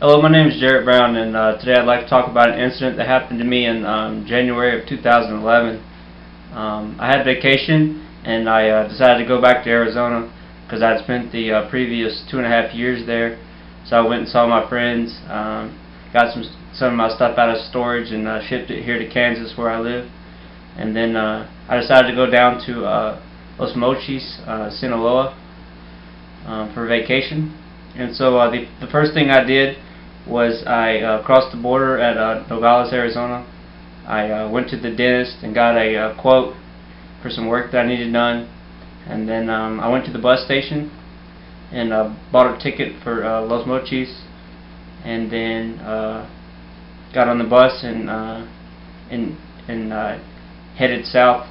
Hello, my name is Jarrett Brown, and today I'd like to talk about an incident that happened to me in January of 2011. I had vacation, and I decided to go back to Arizona because I had spent the previous 2.5 years there. So I went and saw my friends, got some of my stuff out of storage, and shipped it here to Kansas, where I live. And then I decided to go down to Los Mochis, Sinaloa, for vacation. And so the first thing I did was I crossed the border at Nogales, Arizona. I went to the dentist and got a quote for some work that I needed done. And then I went to the bus station and bought a ticket for Los Mochis, and then got on the bus and headed south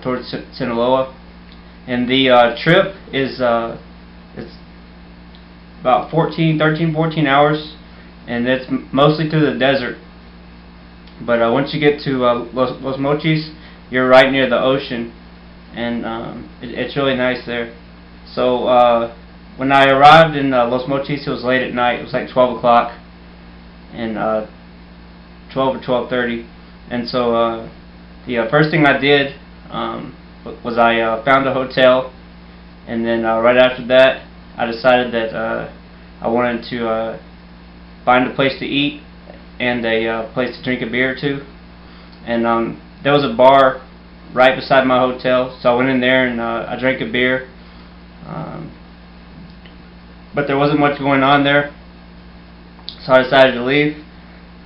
towards Sinaloa. And the trip is it's about 13, 14 hours, and it's mostly through the desert. But once you get to Los Mochis, you're right near the ocean, and it's really nice there. So when I arrived in Los Mochis, it was late at night. It was like 12 o'clock, and 12 or 12:30. And so the first thing I did was I found a hotel, and then right after that, I decided that I wanted to find a place to eat and a place to drink a beer or two. And there was a bar right beside my hotel, so I went in there and I drank a beer. But there wasn't much going on there, so I decided to leave.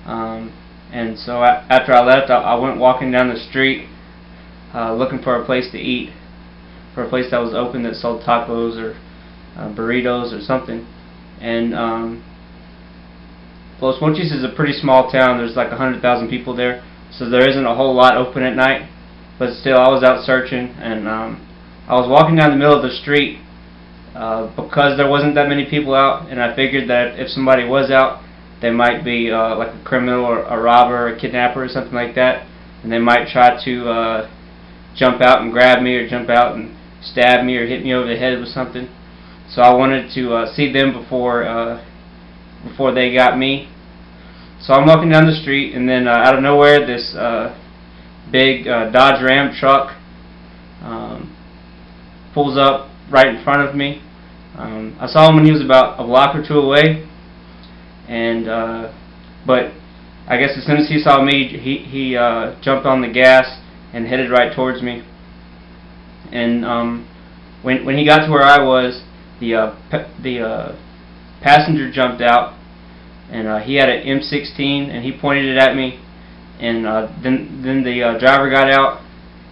And so after I left, I went walking down the street looking for a place to eat, for a place that was open that sold tacos or burritos or something. And Los Mochis is a pretty small town. There's like 100,000 people there, so there isn't a whole lot open at night. But still, I was out searching, and I was walking down the middle of the street because there wasn't that many people out, and I figured that if somebody was out, they might be like a criminal or a robber or a kidnapper or something like that, and they might try to jump out and grab me, or jump out and stab me, or hit me over the head with something. So I wanted to see them before they got me. So I'm walking down the street, and then out of nowhere, this big Dodge Ram truck pulls up right in front of me. I saw him when he was about a block or two away, and but I guess as soon as he saw me, he jumped on the gas and headed right towards me. And when he got to where I was, the passenger jumped out, and he had an M16, and he pointed it at me. And then the driver got out,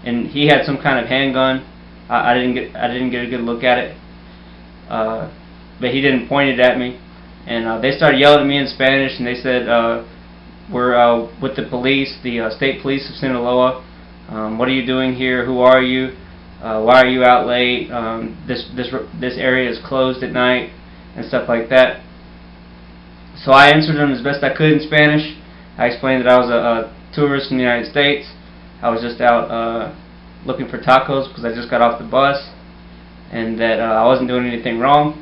and he had some kind of handgun. I didn't get a good look at it, but he didn't point it at me. And they started yelling at me in Spanish, and they said, "We're with the police, the state police of Sinaloa. What are you doing here? Who are you? Why are you out late? This area is closed at night," and stuff like that. So I answered them as best I could in Spanish. I explained that I was a tourist from the United States. I was just out looking for tacos because I just got off the bus, and that I wasn't doing anything wrong.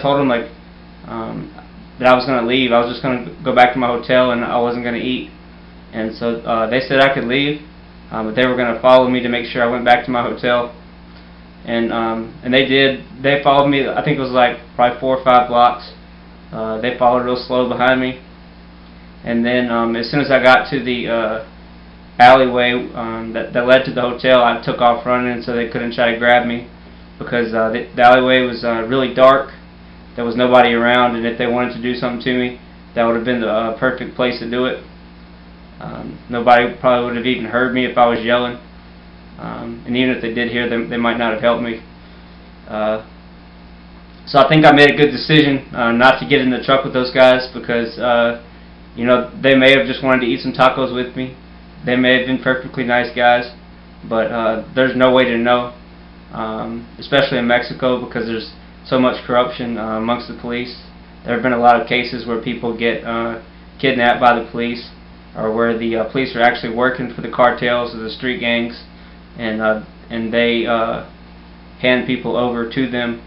told them like that I was going to leave. I was just going to go back to my hotel and I wasn't going to eat. And so they said I could leave, but they were going to follow me to make sure I went back to my hotel. And they did. They followed me. I think it was like probably 4 or 5 blocks. They followed real slow behind me. And then as soon as I got to the alleyway that led to the hotel, I took off running so they couldn't try to grab me, because the alleyway was really dark. There was nobody around, and if they wanted to do something to me, that would have been the perfect place to do it. Nobody probably would have even heard me if I was yelling, and even if they did hear them, they might not have helped me. So I think I made a good decision not to get in the truck with those guys, because you know, they may have just wanted to eat some tacos with me. They may have been perfectly nice guys, but there's no way to know, especially in Mexico, because there's so much corruption amongst the police. There have been a lot of cases where people get kidnapped by the police, or where the police are actually working for the cartels or the street gangs, and they hand people over to them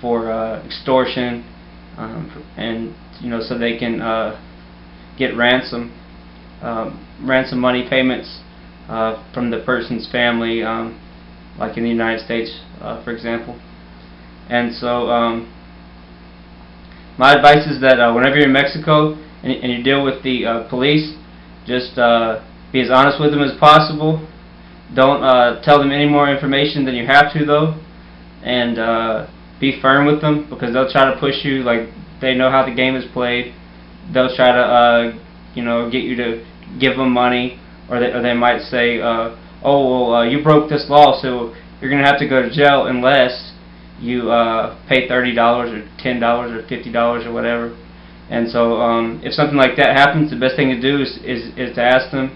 for extortion, and you know, so they can get ransom money payments from the person's family, like in the United States, for example. And so my advice is that whenever you're in Mexico and you deal with the police, just be as honest with them as possible. Don't tell them any more information than you have to, though, and be firm with them, because they'll try to push you. Like, they know how the game is played. They'll try to you know, get you to give them money, or they might say, oh well, you broke this law, so you're going to have to go to jail unless you pay $30 or $10 or $50 or whatever. And so if something like that happens, the best thing to do is to ask them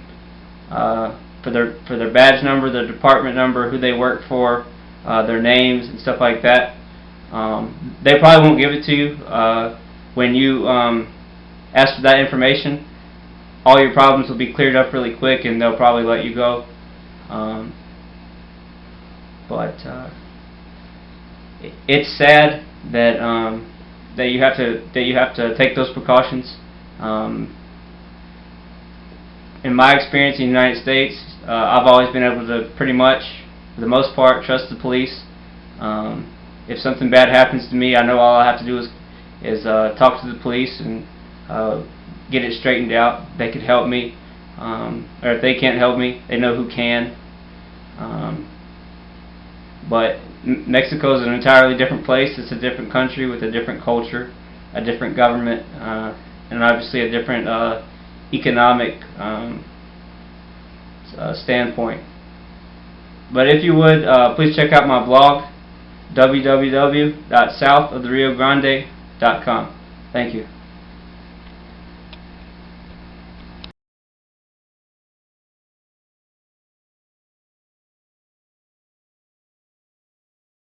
for their badge number, their department number, who they work for, their names and stuff like that. They probably won't give it to you. When you ask for that information, all your problems will be cleared up really quick, and they'll probably let you go. But it's sad that that you have to take those precautions. In my experience in the United States, I've always been able to pretty much, for the most part, trust the police. If something bad happens to me, I know all I have to do is talk to the police and get it straightened out. They could help me, or if they can't help me, they know who can. But Mexico is an entirely different place. It's a different country with a different culture, a different government, and obviously a different economic standpoint. But if you would, please check out my blog, www.southoftheriogrande.com. Thank you.